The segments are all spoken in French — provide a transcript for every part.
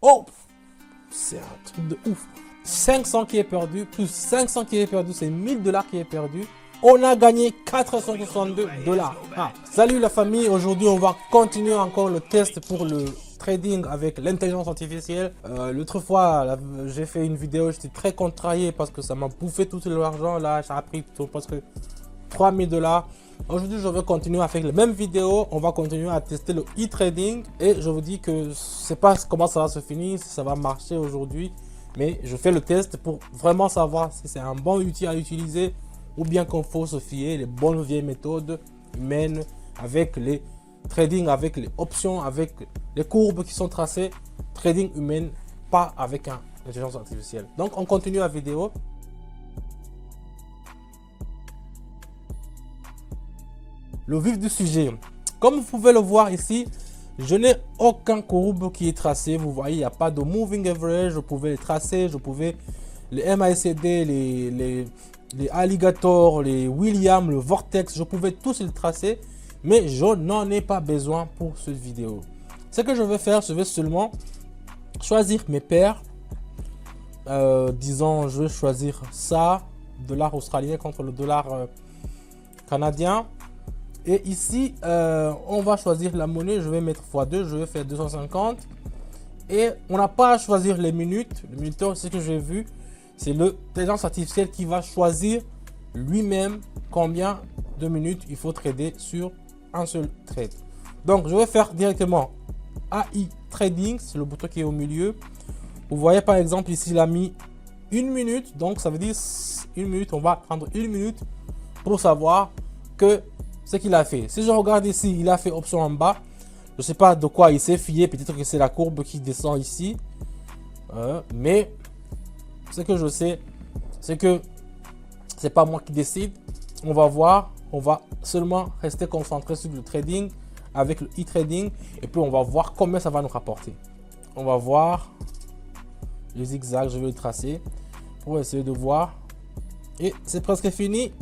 Oh, c'est un truc de ouf. 500 qui est perdu, plus 500 qui est perdu, c'est 1000 $ qui est perdu. On a gagné 462 $. Ah. Salut la famille, aujourd'hui on va continuer encore le test pour le trading avec l'intelligence artificielle. L'autre fois, j'ai fait une vidéo, j'étais très contrarié parce que ça m'a bouffé tout l'argent. Là, ça a pris presque 3000 $. Aujourd'hui, je vais continuer avec les mêmes vidéos. On va continuer à tester le e-trading. Et je vous dis que je ne sais pas comment ça va se finir, si ça va marcher aujourd'hui. Mais je fais le test pour vraiment savoir si c'est un bon outil à utiliser ou bien qu'il faut se fier les bonnes vieilles méthodes humaines avec les trading, avec les options, avec les courbes qui sont tracées. Trading humain, pas avec une intelligence artificielle. Donc, on continue la vidéo. Le vif du sujet. Comme vous pouvez le voir ici, je n'ai aucun courbe qui est tracé. Vous voyez, il n'y a pas de moving average. Je pouvais les tracer, je pouvais les MACD, les alligators, les Williams, le vortex, je pouvais tous les tracer, mais je n'en ai pas besoin pour cette vidéo. Ce que je vais faire, je vais seulement choisir mes paires. Disons, je vais choisir ça, dollar australien contre le dollar canadien. Et ici, on va choisir la monnaie. Je vais mettre x2, je vais faire 250. Et on n'a pas à choisir les minutes. Le minuteur, c'est ce que j'ai vu. C'est l'intelligence artificielle qui va choisir lui-même combien de minutes il faut trader sur un seul trade. Donc, je vais faire directement AI Trading. C'est le bouton qui est au milieu. Vous voyez par exemple ici, il a mis 1 minute. Donc, ça veut dire 1 minute. On va prendre 1 minute pour savoir que ce qu'il a fait. Si je regarde ici, il a fait option en bas. Je ne sais pas de quoi il s'est fié. Peut-être que c'est la courbe qui descend ici. Mais ce que je sais, c'est que c'est pas moi qui décide. On va voir. On va seulement rester concentré sur le trading avec le e-trading. Et puis, on va voir combien ça va nous rapporter. On va voir le zigzag. Je vais le tracer pour essayer de voir. Et c'est presque fini.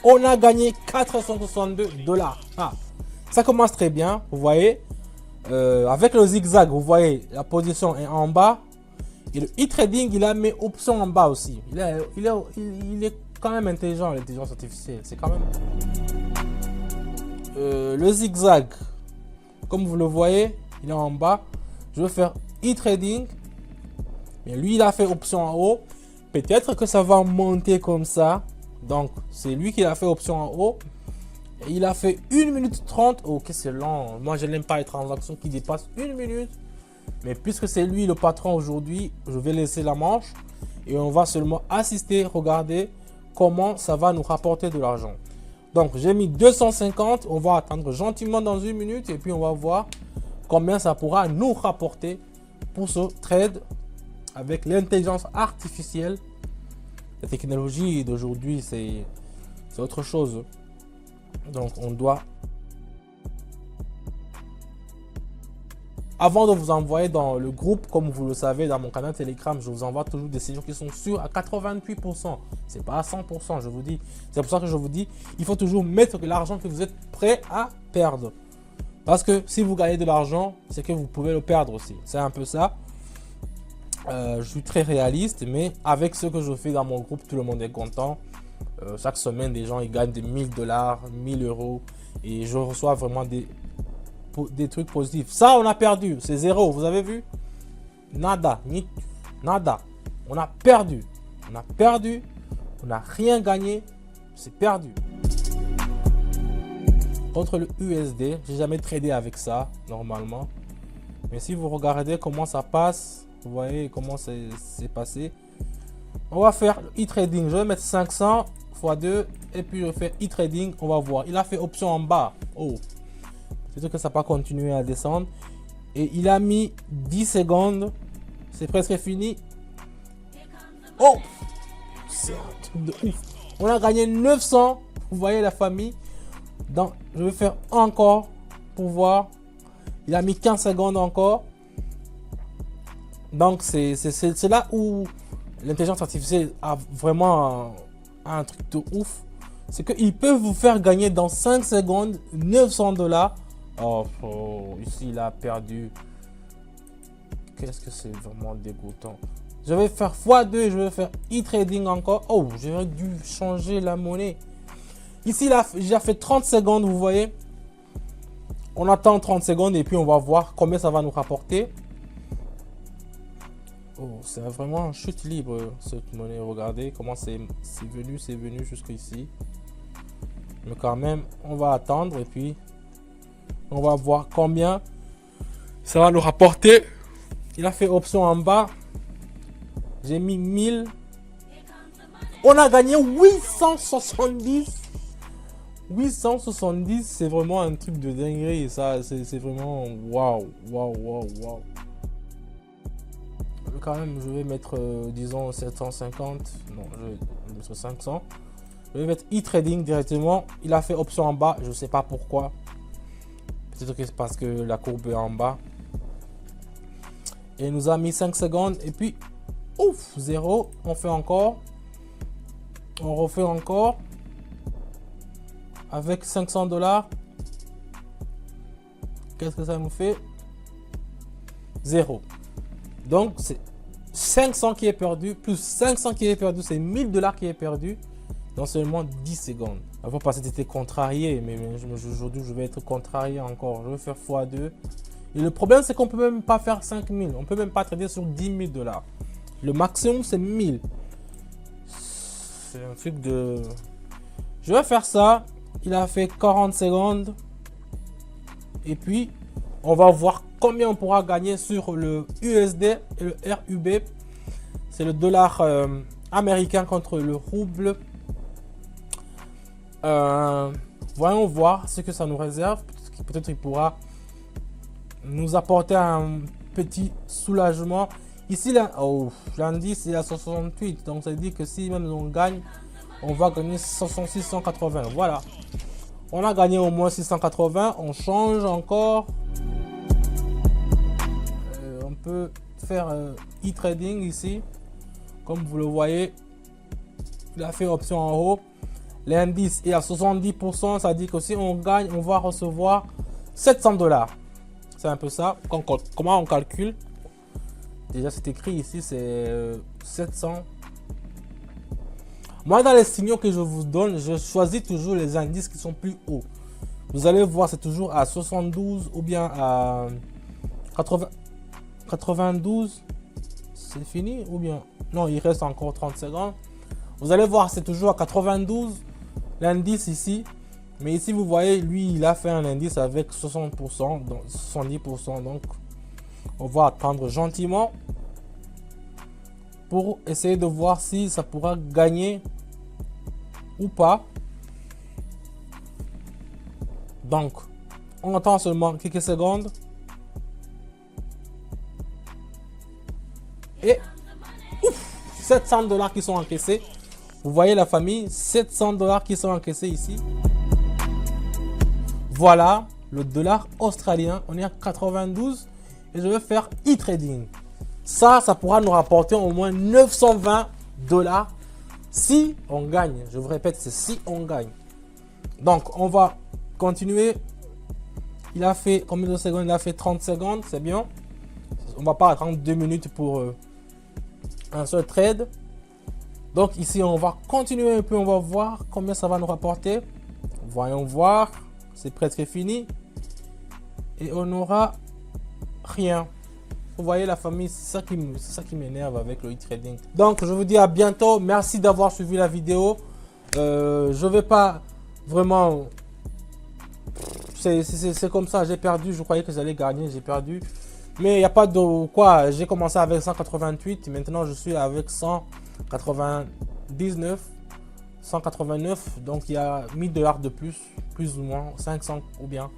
On a gagné 462 $. Ah, ça commence très bien. Vous voyez, avec le zigzag, vous voyez, la position est en bas. Et le e-trading, il a mis option en bas aussi. Il est quand même intelligent, l'intelligence artificielle. C'est quand même... le zigzag, comme vous le voyez, il est en bas. Je vais faire e-trading. Mais lui, il a fait option en haut. Peut-être que ça va monter comme ça. Donc, c'est lui qui a fait option en haut. Et il a fait 1 minute 30. Oh, que c'est lent. Moi, je n'aime pas les transactions qui dépassent 1 minute. Mais puisque c'est lui le patron aujourd'hui, je vais laisser la manche. Et on va seulement assister, regarder comment ça va nous rapporter de l'argent. Donc, j'ai mis 250. On va attendre gentiment dans 1 minute. Et puis, on va voir combien ça pourra nous rapporter pour ce trade avec l'intelligence artificielle. La technologie d'aujourd'hui, c'est autre chose. Donc, on doit... Avant de vous envoyer dans le groupe, comme vous le savez, dans mon canal Telegram, je vous envoie toujours des séjours qui sont sûrs à 88%. C'est pas à 100%, je vous dis. C'est pour ça que je vous dis, il faut toujours mettre de l'argent que vous êtes prêt à perdre. Parce que si vous gagnez de l'argent, c'est que vous pouvez le perdre aussi. C'est un peu ça. Je suis très réaliste, mais avec ce que je fais dans mon groupe, tout le monde est content. Chaque semaine, des gens ils gagnent des 1000 $, 1000 €. Et je reçois vraiment des trucs positifs. Ça, on a perdu. C'est zéro. Vous avez vu? Nada. Nada. On a perdu. On a perdu. On n'a rien gagné. C'est perdu. Contre le USD, j'ai jamais tradé avec ça, normalement. Mais si vous regardez comment ça passe, vous voyez comment c'est passé. On va faire e-trading. Je vais mettre 500 x 2 et puis je fais e-trading. On va voir. Il a fait option en bas. Oh, c'est que ça va pas continuer à descendre. Et il a mis 10 secondes. C'est presque fini. Oh, c'est un truc de ouf. On a gagné 900. Vous voyez la famille. Donc, je vais faire encore pour voir. Il a mis 15 secondes encore. Donc, c'est là où l'intelligence artificielle a vraiment un truc de ouf. C'est qu'ils peuvent vous faire gagner dans 5 secondes 900 $. Oh, ici, il a perdu qu'est-ce que c'est vraiment dégoûtant. Je vais faire x2, je vais faire e-trading encore. Oh, j'aurais dû changer la monnaie. Ici, là, j'ai fait 30 secondes, vous voyez. On attend 30 secondes et puis on va voir combien ça va nous rapporter. Oh, c'est vraiment un chute libre, cette monnaie. Regardez comment c'est venu jusqu'ici. Mais quand même, on va attendre et puis on va voir combien ça va nous rapporter. Il a fait option en bas. J'ai mis 1000. On a gagné 870. 870, c'est vraiment un truc de dinguerie. Ça, c'est vraiment waouh, waouh, waouh, waouh. Quand même, je vais mettre, disons, 750. Non, je vais mettre 500. Je vais mettre e-trading directement. Il a fait option en bas. Je ne sais pas pourquoi. Peut-être que c'est parce que la courbe est en bas. Et il nous a mis 5 secondes. Et puis, ouf, 0. On fait encore. On refait encore. Avec 500 $. Qu'est-ce que ça nous fait? 0. Donc, c'est 500 qui est perdu. Plus 500 qui est perdu. C'est 1000 $ qui est perdu. Dans seulement 10 secondes. Avant, parce que c'était contrarié. Mais aujourd'hui, je vais être contrarié encore. Je vais faire x2. Et le problème, c'est qu'on peut même pas faire 5000. On peut même pas trader sur 10 000 $. Le maximum, c'est 1000. C'est un truc de... Je vais faire ça. Il a fait 40 secondes. Et puis, on va voir combien on pourra gagner sur le USD et le RUB. C'est le dollar américain contre le rouble. Voyons voir ce que ça nous réserve. Peut-être qu'il pourra nous apporter un petit soulagement. Ici, là, oh, l'indice est à 68. Donc, ça veut dire que si même on gagne, on va gagner 680. Voilà. On a gagné au moins 680. On change encore. On peut faire e-trading ici. Comme vous le voyez, il a fait option en haut. L'indice est à 70%. Ça dit que si on gagne, on va recevoir 700 $. C'est un peu ça. Comment on calcule? Déjà, c'est écrit ici, c'est 700. Moi, dans les signaux que je vous donne, je choisis toujours les indices qui sont plus hauts. Vous allez voir, c'est toujours à 72 ou bien à 92. C'est fini ou bien... Non, il reste encore 30 secondes. Vous allez voir, c'est toujours à 92. L'indice ici. Mais ici, vous voyez, lui, il a fait un indice avec 60%, donc 70%. Donc, on va attendre gentiment pour essayer de voir si ça pourra gagner ou pas. Donc, on attend seulement quelques secondes. Et ouf, 700 $ qui sont encaissés. Vous voyez la famille, 700 $ qui sont encaissés ici. Voilà le dollar australien. On est à 92 et je vais faire e-trading. Ça pourra nous rapporter au moins 920 $ si on gagne. Je vous répète, c'est si on gagne. Donc, on va continuer. Il a fait combien de secondes? Il a fait 30 secondes, c'est bien. On va pas attendre 2 minutes pour un seul trade. Donc ici, on va continuer un peu. On va voir combien ça va nous rapporter. Voyons voir. C'est presque fini. Et on n'aura rien. Vous voyez la famille, c'est ça qui m'énerve avec le e-trading. Donc je vous dis à bientôt. Merci d'avoir suivi la vidéo. Je vais pas vraiment... C'est comme ça, j'ai perdu. Je croyais que j'allais gagner, j'ai perdu. Mais il n'y a pas de quoi. J'ai commencé avec 188. Maintenant, je suis avec 199. 189. Donc, il y a 1000 $ de plus. Plus ou moins. 500 ou bien.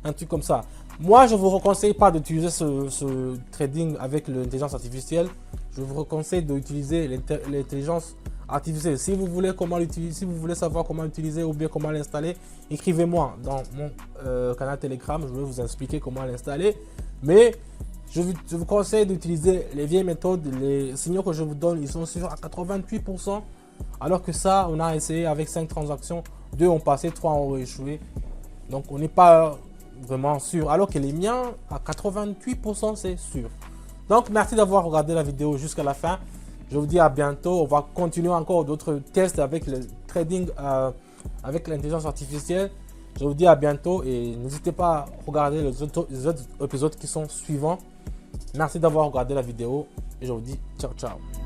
Un truc comme ça. Moi, je ne vous conseille pas d'utiliser ce trading avec l'intelligence artificielle. Je vous conseille d'utiliser l'intelligence artificielle. Si vous voulez comment l'utiliser, si vous voulez savoir comment l'utiliser ou bien comment l'installer, écrivez-moi dans mon canal Telegram. Je vais vous expliquer comment l'installer. Mais je vous conseille d'utiliser les vieilles méthodes. Les signaux que je vous donne, ils sont sûrs à 88%. Alors que ça, on a essayé avec 5 transactions. 2 ont passé, 3 ont échoué. Donc, on n'est pas vraiment sûr. Alors que les miens, à 88%, c'est sûr. Donc, merci d'avoir regardé la vidéo jusqu'à la fin. Je vous dis à bientôt. On va continuer encore d'autres tests avec le trading avec l'intelligence artificielle. Je vous dis à bientôt et n'hésitez pas à regarder les autres épisodes qui sont suivants. Merci d'avoir regardé la vidéo et je vous dis ciao ciao.